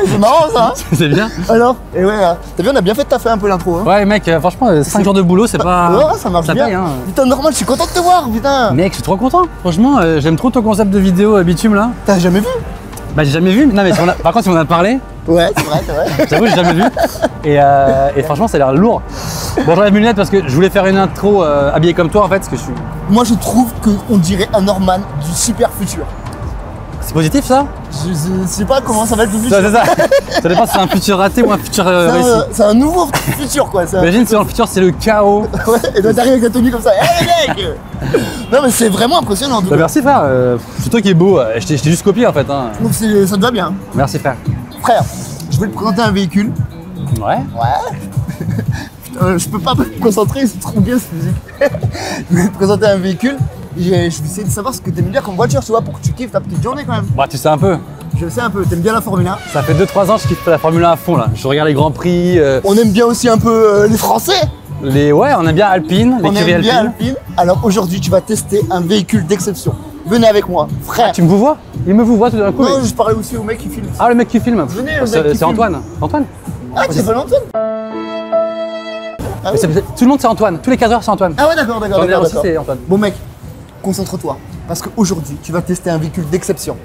C'est marrant ça hein. C'est bien. Alors, et ouais, t'as vu, on a bien fait de taffer un peu l'intro hein. Ouais mec, franchement 5 jours de boulot c'est pas... Ouais, ça marche bien paye, hein. Putain, normal, je suis content de te voir, putain. Mec, je suis trop content. Franchement, j'aime trop ton concept de vidéo bitume là. T'as jamais vu? Bah j'ai jamais vu, non mais par contre si on en a parlé, Ouais, c'est vrai. j'avoue j'ai jamais vu. Et franchement ça a l'air lourd. Bon j'enlève mes lunettes parce que je voulais faire une intro habillée comme toi en fait, parce que je suis... Moi, je trouve qu'on dirait un Norman du super futur. C'est positif ça? Je sais pas comment ça va être le futur. C'est ça. Ça dépend si c'est un futur raté ou un futur réussi. C'est un nouveau futur quoi. Imagine si dans le futur c'est le chaos. Ouais, et toi t'arrives avec ta tenue comme ça. Hé mec. Non mais c'est vraiment impressionnant. Bah merci frère, c'est toi qui es beau, je t'ai juste copié en fait. Hein. Donc ça te va bien. Merci frère. Frère, je vais te présenter un véhicule. Ouais. Ouais. Je peux pas me concentrer, c'est trop bien cette musique. Je vais te présenter un véhicule. Je vais essayer de savoir ce que t'aimes bien comme voiture, tu vois, pour que tu kiffes ta petite journée quand même. Bah tu sais un peu. Je le sais un peu, t'aimes bien la Formule 1. Ça fait 2-3 ans que je kiffe la Formule 1 à fond là. Je regarde les grands prix. On aime bien aussi un peu les Français. Ouais, on aime bien Alpine, On l'écurie aime bien Alpine. Alpine. Alors aujourd'hui, tu vas tester un véhicule d'exception. Venez avec moi, frère. Tu me vous vois? Il me vous voit tout d'un coup. Non, mais- je parlais aussi au mec qui filme. Ah le mec qui filme. Venez, le mec qui C'est filme. Antoine. Antoine? Ah, tu t'appelles Antoine? Ah, oui. Tout le monde c'est Antoine. Tous les 4 heures c'est Antoine. Ah ouais, d'accord. Jean-Pierre aussi c'est Antoine. Bon mec, concentre-toi, parce qu'aujourd'hui, tu vas tester un véhicule d'exception.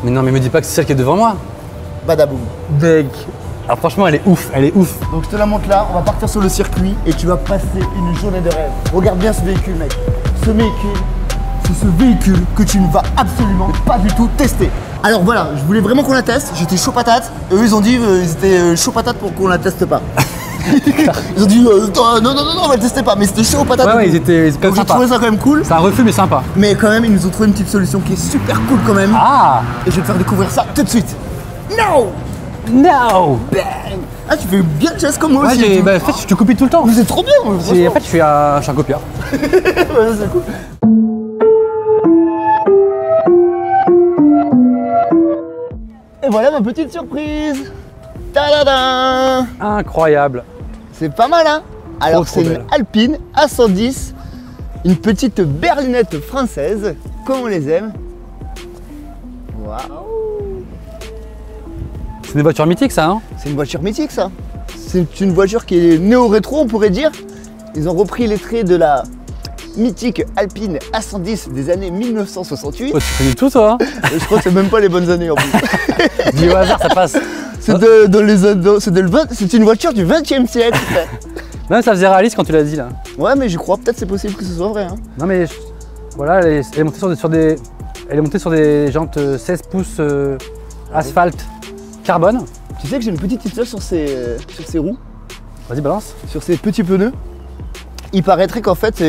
Mais non mais me dis pas que c'est celle qui est devant moi. Badaboum. Mec. Ah franchement elle est ouf, elle est ouf. Donc je te la montre là, on va partir sur le circuit et tu vas passer une journée de rêve. Regarde bien ce véhicule mec. Ce véhicule, c'est ce véhicule que tu ne vas absolument pas du tout tester. Alors voilà, je voulais vraiment qu'on la teste, j'étais chaud patate. Eux ils ont dit ils étaient chaud patate pour qu'on la teste pas. Ils ont dit non, on va le tester pas, mais c'était chaud patate. Ouais, ils étaient Donc comme j'ai sympa. trouvé ça quand même cool. C'est un refus mais sympa. Mais quand même, ils nous ont trouvé une petite solution qui est super cool quand même. Ah Et je vais te faire découvrir ça tout de suite. No! no. Bang! Ah, tu fais bien le geste comme moi Ouais, aussi. et tout. bah, en fait je te copie tout le temps. Mais c'est trop bien, moi, En franchement. fait je suis un copieur. Ouais, c'est cool. Et voilà ma petite surprise. Ta-da-da! Incroyable. C'est pas mal, hein? Alors, Trop c'est une belle. Alpine A110, une petite berlinette française, comme on les aime. Waouh! C'est des voitures mythiques ça hein? C'est une voiture mythique, ça. C'est une voiture qui est néo-rétro, on pourrait dire. Ils ont repris les traits de la mythique Alpine A110 des années 1968. Oh, tu connais tout toi hein? Et je crois que c'est même pas les bonnes années en plus. Dis au hasard ça passe. C'est une voiture du 20e siècle. frère. Même ça faisait réaliste quand tu l'as dit là. Ouais, mais je crois peut-être c'est possible que ce soit vrai. Hein. Non mais voilà, elle est montée elle est montée sur des jantes 16 pouces asphalte carbone. Tu sais que j'ai une petite histoire sur ces roues, Vas-y balance. sur ces petits pneus. Il paraîtrait qu'en fait,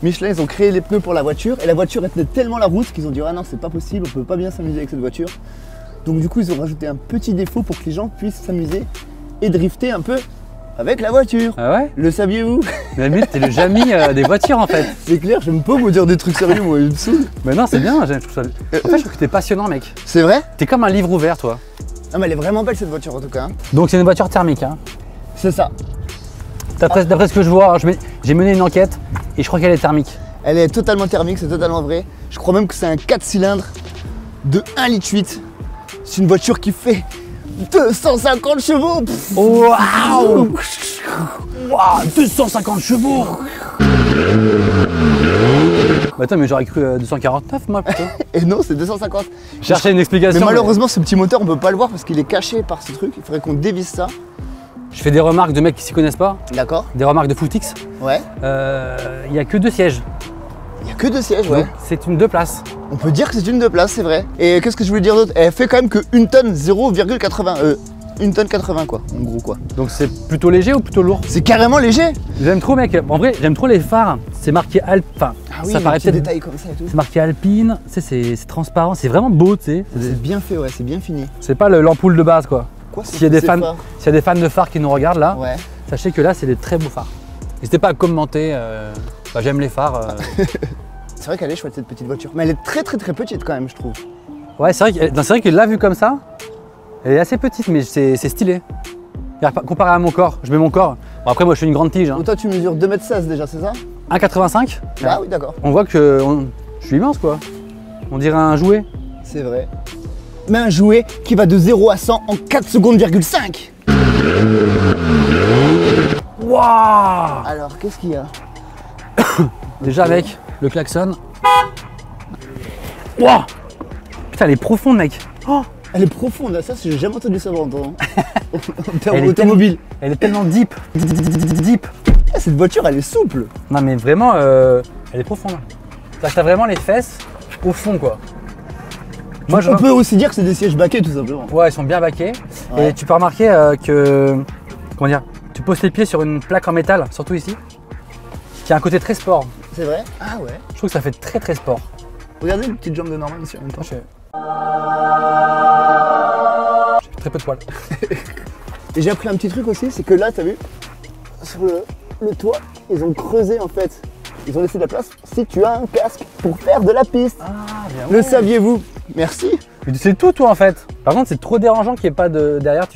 Michelin, ils ont créé les pneus pour la voiture et la voiture était tellement la route qu'ils ont dit ah non, c'est pas possible, on peut pas bien s'amuser avec cette voiture. Donc du coup, ils ont rajouté un petit défaut pour que les gens puissent s'amuser et drifter un peu avec la voiture. Ah ouais? Le saviez-vous? Mais à la limite, t'es le Jamy des voitures en fait. C'est clair, j'aime pas vous dire des trucs sérieux, moi, il me saoule. Mais non, c'est bien, je trouve ça. En fait, je trouve que t'es passionnant, mec. C'est vrai? T'es comme un livre ouvert, toi. Ah, mais elle est vraiment belle cette voiture en tout cas. Hein. Donc, c'est une voiture thermique. Hein. C'est ça. D'après ce que je vois, hein, j'ai mené une enquête et je crois qu'elle est thermique. Elle est totalement thermique, c'est totalement vrai. Je crois même que c'est un 4 cylindres de 1,8 litre. C'est une voiture qui fait 250 chevaux. Pff. Waouh! Waouh! 250 chevaux! Bah attends, mais j'aurais cru 249 moi plutôt. Et non, c'est 250. Chercher une Mais explication. malheureusement, ce petit moteur, on peut pas le voir parce qu'il est caché par ce truc. Il faudrait qu'on dévisse ça. Je fais des remarques de mecs qui s'y connaissent pas, D'accord? des remarques de footix. Ouais. Il n'y a que 2 sièges. Il y a que 2 sièges, ouais. Donc c'est une 2 places. On peut dire que c'est une 2 places, c'est vrai. Et qu'est-ce que je voulais dire d'autre? Elle fait quand même que 1 tonne 0,80. 1 tonne 80 quoi, en gros quoi. Donc c'est plutôt léger ou plutôt lourd? C'est carrément léger. J'aime trop mec, en vrai j'aime trop les phares, c'est marqué Alpine, enfin Ah oui, ça les paraît petits peut-être, détails comme ça et tout. c'est marqué Alpine, tu sais, c'est transparent, c'est vraiment beau tu sais, C'est bien fait, ouais, c'est bien fini. c'est pas l'ampoule de base quoi. Quoi, S'il y a des fans, phare s'il y a des fans de phares qui nous regardent là, Ouais. sachez que là c'est des très beaux phares. N'hésitez pas à commenter, j'aime les phares. C'est vrai qu'elle est chouette cette petite voiture. Mais elle est très petite quand même, je trouve. Ouais c'est vrai que là vu comme ça, Elle est assez petite, mais c'est stylé. Regarde, comparé à mon corps, je mets mon corps. Bon, après, moi, je suis une grande tige. Hein. Donc toi, tu mesures 2,16 m déjà, c'est ça? 1,85 m. Ah oui, d'accord. On voit que je suis immense, quoi. On dirait un jouet. C'est vrai. Mais un jouet qui va de 0 à 100 en 4 secondes,5. Waouh! Alors, qu'est-ce qu'il y a? Déjà avec le klaxon. Waouh! Putain, elle est profonde, mec. Oh, Elle est profonde, ça, j'ai jamais entendu ça longtemps. En termes Elle est automobile. elle est tellement deep. Deep. Ah, cette voiture, elle est souple. Non, mais vraiment, elle est profonde. T'as vraiment les fesses au fond, quoi. Moi, On peut aussi dire que c'est des sièges baquets, tout simplement. Ouais, ils sont bien baqués. Ouais. Et tu peux remarquer que, comment dire, tu poses tes pieds sur une plaque en métal, surtout ici, qui a un côté très sport. C'est vrai? Ah ouais. Je trouve que ça fait très très sport. Regardez les petites jambes de Norman ici en même temps. J'ai très peu de poils. Et j'ai appris un petit truc aussi, c'est que là, t'as vu, sur le toit, ils ont creusé en fait. Ils ont laissé de la place si tu as un casque pour faire de la piste. Ah, bien. Le saviez-vous? Merci. Mais tu sais tout, toi, en fait. Par contre, c'est trop dérangeant qu'il n'y ait pas de derrière.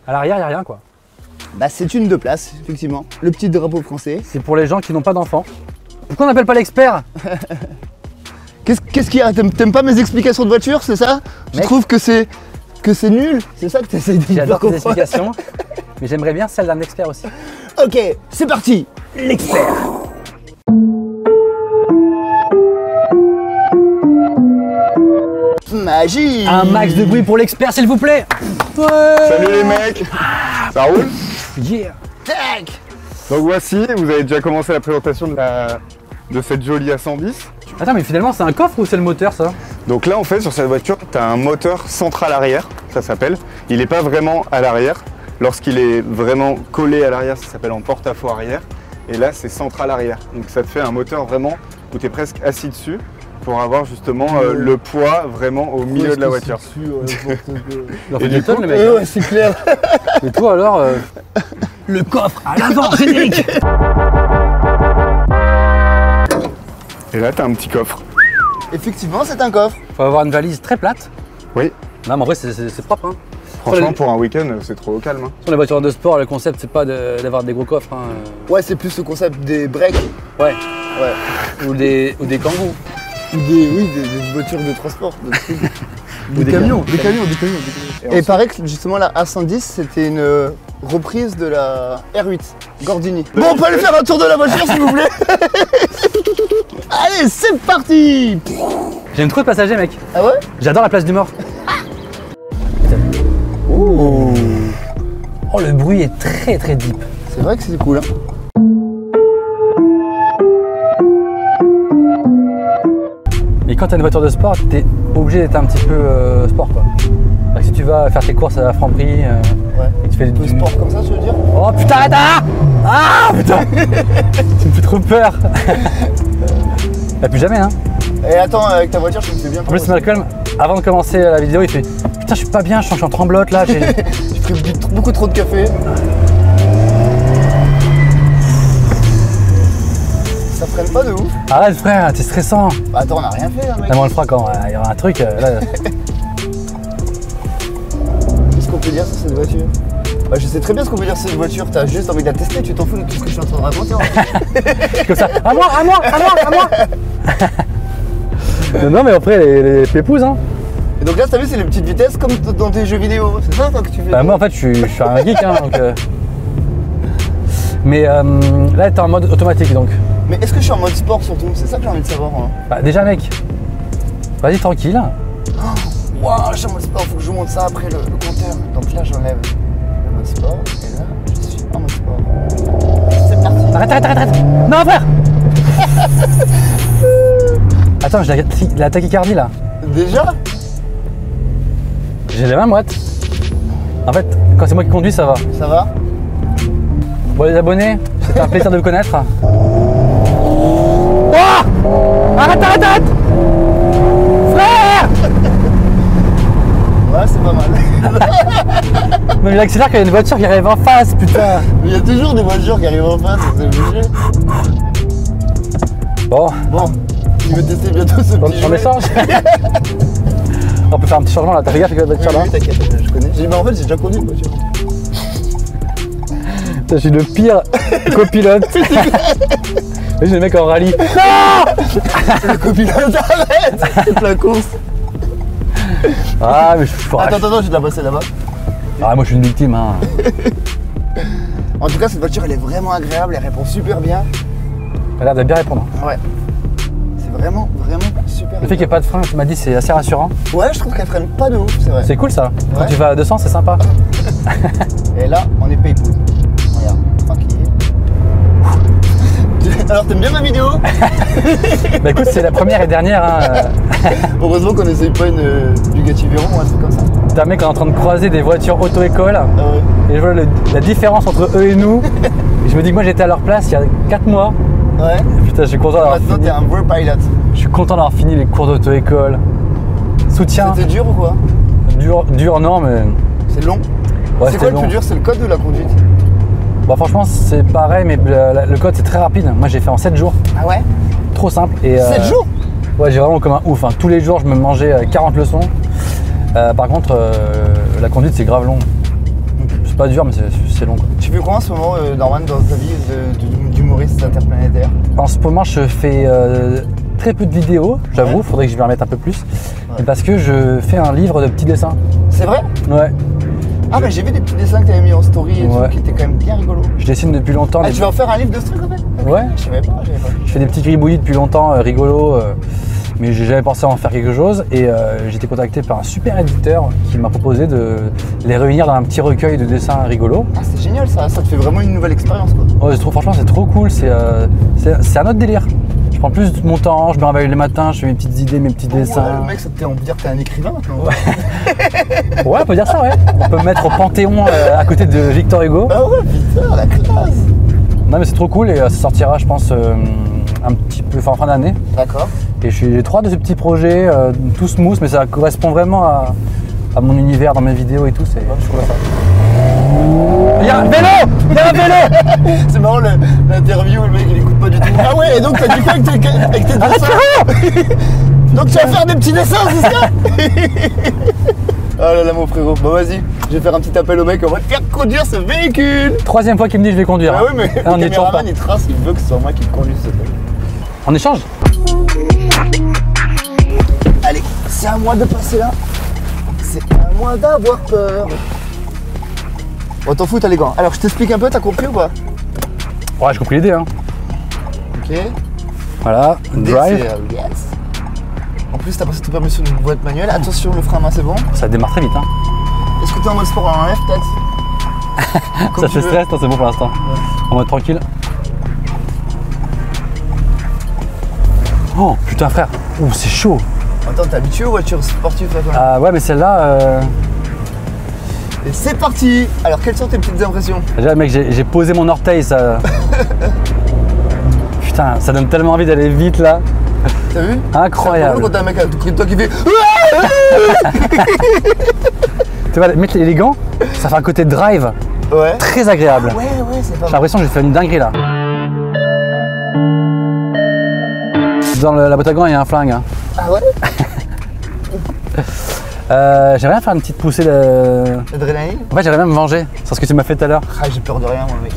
À l'arrière, il n'y a rien, quoi. Bah, c'est une 2 places, effectivement. Le petit drapeau français. C'est pour les gens qui n'ont pas d'enfants. Pourquoi on n'appelle pas l'expert? Qu'est-ce qu'il y a? T'aimes pas mes explications de voiture, c'est ça? Tu Mec. trouves que c'est nul? C'est ça que tu essayes de me faire J'adore tes comprendre? explications, mais j'aimerais bien celle d'un expert aussi. Ok, c'est parti. L'expert. Magie. Un max de bruit pour l'expert, s'il vous plaît. Ouais. Salut les mecs, ça roule? Yeah. Tac. Donc voici, vous avez déjà commencé la présentation de cette jolie A110. Attends, mais finalement, c'est un coffre ou c'est le moteur, ça? Donc là en fait sur cette voiture, tu as un moteur central arrière, ça s'appelle. Il n'est pas vraiment à l'arrière. Lorsqu'il est vraiment collé à l'arrière, ça s'appelle en porte-à-faux arrière. Et là c'est central arrière. Donc ça te fait un moteur vraiment où tu es presque assis dessus pour avoir justement le poids vraiment au milieu de la voiture. Il en fait Et des du tonnes, coup, le mec. Hein. Ouais, c'est clair. Et toi, alors Le coffre. à l'avant, générique. Et là tu as un petit coffre. Effectivement, c'est un coffre. Faut avoir une valise très plate. Oui, Non, mais en vrai, c'est propre. Hein. franchement les- pour un week-end c'est trop au calme. Hein. Sur les voitures de sport, le concept, c'est pas d'avoir des gros coffres. Hein. Ouais, c'est plus le concept des breaks. Ouais. Ouais. Ou des kangous. Ou des voitures de transport. Des des camions. camions. Des camions. Et il paraît que justement la A110 c'était une reprise de la R8 Gordini. Bon, on peut aller faire un tour de la voiture s'il vous plaît. Allez, c'est parti. J'aime trop de passagers, mec. Ah ouais? J'adore la place du mort. Oh. Oh, le bruit est très très deep. C'est vrai que c'est cool. Hein. Et quand t'as une voiture de sport, t'es obligé d'être un petit peu sport, quoi. Alors que si tu vas faire tes courses à Franprix Ouais. et que tu fais Un peu sport comme ça, tu veux dire? Oh putain, arrête! Ah putain. Tu me fais trop peur. Bah, plus jamais, hein. Et attends, avec ta voiture, je me fais bien En peur plus, aussi. Malcolm, avant de commencer la vidéo, il fait putain, je suis pas bien, je suis en tremblote là. J'ai pris beaucoup trop de café. Ça freine pas de ouf. Arrête, frère, t'es stressant. Bah, attends, on a rien fait, hein, mec. Ah, mais on le fera quand il y aura un truc. Là. Qu'est-ce qu'on peut dire sur cette voiture? Bah, je sais très bien ce qu'on peut dire sur cette voiture. T'as juste envie de la tester, tu t'en fous de tout ce que je suis en train de raconter. En fait. Comme ça. À moi. Non, mais après, les pépouses, hein. Et donc là, t'as vu, c'est les petites vitesses comme dans tes jeux vidéo. C'est ça, toi, que tu fais? Bah, moi, en fait, je suis un geek, hein. Donc, Mais là, t'es en mode automatique, donc. Mais est-ce que je suis en mode sport surtout? C'est ça que j'ai envie de savoir. Moi. Bah, déjà, mec, vas-y, tranquille. Waouh, je suis en mode sport, faut que je vous montre ça après le compteur. Donc là, j'enlève le mode sport. Et là, je suis en mode sport. C'est parti. Arrête. Non, frère. Attends, j'ai la tachycardie là. Déjà? J'ai les mains moites. En fait, quand c'est moi qui conduis, ça va. Ça va? Bon, les abonnés, c'était un plaisir de vous connaître. Oh, arrête. Frère. Ouais, c'est pas mal. Mais il accélère quand il y a une voiture qui arrive en face, putain. Mais il y a toujours des voitures qui arrivent en face, c'est obligé. Bon, Bon, il veut tester bientôt ce petit on jouet. échange. On peut faire un petit changement là, t'as fait gaffe avec la voiture là? Oui, t'inquiète, je connais. Mais en fait, j'ai déjà conduit une voiture. Je suis le pire copilote. J'ai le mec en rallye. Non. Le copilote, arrête. C'est la course. Ah mais je suis fort. Attends, je vais te la passer là-bas. Ah moi je suis une victime hein. En tout cas, cette voiture, elle est vraiment agréable, elle répond super bien. Elle a l'air de bien répondre. Ouais. C'est vraiment super Le fait qu'il n'y ait pas de frein, tu m'as dit, c'est assez rassurant. Ouais, je trouve qu'elle freine pas de ouf, c'est vrai. C'est cool ça. Quand Ouais. tu vas à 200, c'est sympa. Et là, on est paypool. Regarde, tranquille. Alors, t'aimes bien ma vidéo? Bah écoute, c'est la première et dernière. Hein. Heureusement qu'on n'essaye pas une Bugatti Veyron ou un truc comme ça. T'as un mec qui est en train de croiser des voitures auto-école. Ah ouais. Et je vois la différence entre eux et nous. Et je me dis que moi j'étais à leur place il y a 4 mois. Ouais. Putain, je suis content d'avoir Maintenant, fini. t'es un vrai pilot. Je suis content d'avoir fini les cours d'auto-école. Soutien. C'était dur ou quoi? Dur non, mais. C'est long? Ouais, c'est quoi le plus dur? C'est le code ou la conduite? Bah franchement, c'est pareil, mais le code c'est très rapide. Moi j'ai fait en 7 jours. Ah ouais? Trop simple. Et, 7 jours? Ouais, j'ai vraiment comme un ouf. Hein. Tous les jours, je me mangeais 40 leçons. Par contre, la conduite c'est grave long. C'est pas dur, mais c'est long. Quoi. Tu fais quoi en ce moment, Norman, dans ta vie d'humoriste interplanétaire? En ce moment, je fais très peu de vidéos, j'avoue, Ouais. faudrait que je m'y remette un peu plus. Et parce que je fais un livre de petits dessins. C'est vrai? Ouais, Ah, mais j'ai vu des petits dessins que t'avais mis en story et Ouais. tout, qui étaient quand même bien rigolos. je dessine depuis longtemps. Ah, mais tu vas en faire un livre de ce truc en fait? Ouais, Je savais pas. je fais des petits gribouillis depuis longtemps, rigolos, mais j'ai jamais pensé à en faire quelque chose. Et j'ai été contacté par un super éditeur qui m'a proposé de les réunir dans un petit recueil de dessins rigolos. Ah, c'est génial ça te fait vraiment une nouvelle expérience quoi. Ouais, franchement, c'est trop cool, c'est un autre délire. Je prends plus mon temps, je me réveille le matin, je fais mes petites idées, mes petits Ouais, dessins. le mec, on peut dire que t'es un écrivain maintenant. Ouais, on peut dire ça, ouais. On peut me mettre au Panthéon à côté de Victor Hugo. Ah ouais, putain, la classe. Non, mais c'est trop cool et ça sortira, je pense, un petit peu en fin d'année. D'accord. Et j'ai 3 de ces petits projets, tout smooth, mais ça correspond vraiment à mon univers dans mes vidéos et tout. C'est cool ça. Il y a un vélo! Il y a un vélo! C'est marrant l'interview, le mec il écoute pas du tout. Ah ouais, et donc t'as dit quoi avec tes dessins? Donc tu vas faire des petits dessins, c'est ça? Oh là là mon frérot, bon vas-y, je vais faire un petit appel au mec, on va te faire conduire ce véhicule. 3e fois qu'il me dit je vais conduire. Ah hein. oui mais Ah, on le y est toujours pas. caméraman il trace, il veut que ce soit moi qui le conduise ce truc. En échange? Allez, c'est à moi de passer là. C'est à moi d'avoir peur. Bon t'en fous t'as les gants. Alors je t'explique un peu, t'as compris ou pas? Ouais, j'ai compris l'idée. Hein. Ok. Voilà, drive. DCL, yes. En plus t'as passé ton permis sur une boîte manuelle. Attention le frein à main c'est bon. Ça démarre très vite. Hein. Est-ce que t'es en mode sport en F peut-être? Comme Ça tu fait veux. stress, non, c'est bon pour l'instant. En mode tranquille. Oh putain frère, oh c'est chaud. Attends, t'es habitué aux voitures sportives là quand même. Ah ouais mais celle-là, Et c'est parti. Alors quelles sont tes petites impressions? déjà mec j'ai posé mon orteil ça. Putain ça donne tellement envie d'aller vite là. T'as vu? Incroyable. C'est drôle quand t'as un mec à côté de toi qui fait. Tu vois, mettre les gants, ça fait un côté drive Ouais. très agréable. Ouais, c'est pas J'ai mal. l'impression que j'ai fait une dinguerie là. Dans la boîte à gants il y a un flingue. Hein. Ah ouais? J'aimerais bien faire une petite poussée de... L'adrénaline? En fait j'aimerais bien me venger sur ce que tu m'as fait tout à l'heure. Ah, j'ai peur de rien moi mec.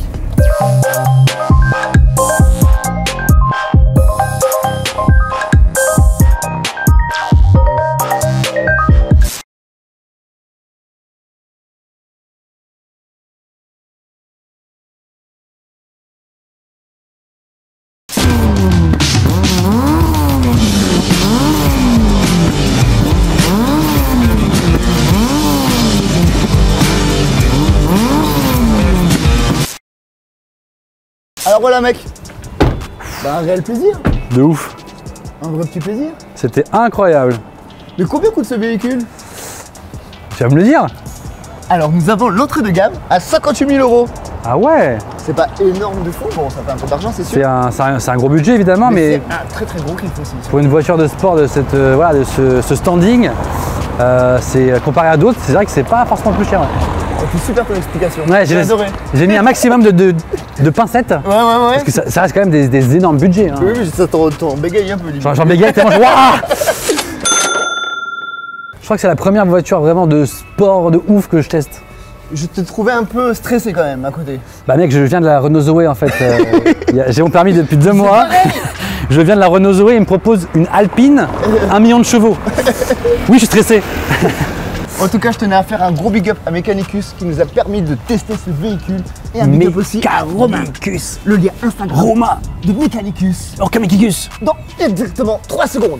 Alors voilà mec. Bah un réel plaisir. De ouf. Un vrai petit plaisir. C'était incroyable. Mais combien coûte ce véhicule? Tu vas me le dire? Alors nous avons l'entrée de gamme à 58 000 €. Ah ouais. C'est pas énorme de fou, bon ça fait un peu d'argent c'est sûr. C'est un gros budget évidemment, mais c'est un très très gros kiff aussi. pour une voiture de sport de, cette, voilà, de ce standing, c'est comparé à d'autres, c'est vrai que c'est pas forcément plus cher. Ouais. C'est super ton explication. Ouais, j'ai adoré. J'ai mis un maximum de pincettes, Ouais. parce que ça reste quand même des énormes budgets. Hein. Oui, mais ça t'en bégaye un peu. limite. J'en bégaye tellement, je Je crois que c'est la première voiture vraiment de sport de ouf que je teste. Je te trouvais un peu stressé quand même à côté. Bah mec, je viens de la Renault Zoé en fait. J'ai mon permis depuis 2 mois. Je viens de la Renault Zoé, il me propose une Alpine, 1 million de chevaux. Oui, je suis stressé. En tout cas, je tenais à faire un gros big up à Mechanicus qui nous a permis de tester ce véhicule. Et un big up aussi à Romain, le lien Instagram Romain de Mechanicus. Mechanicus. Dans exactement 3 secondes.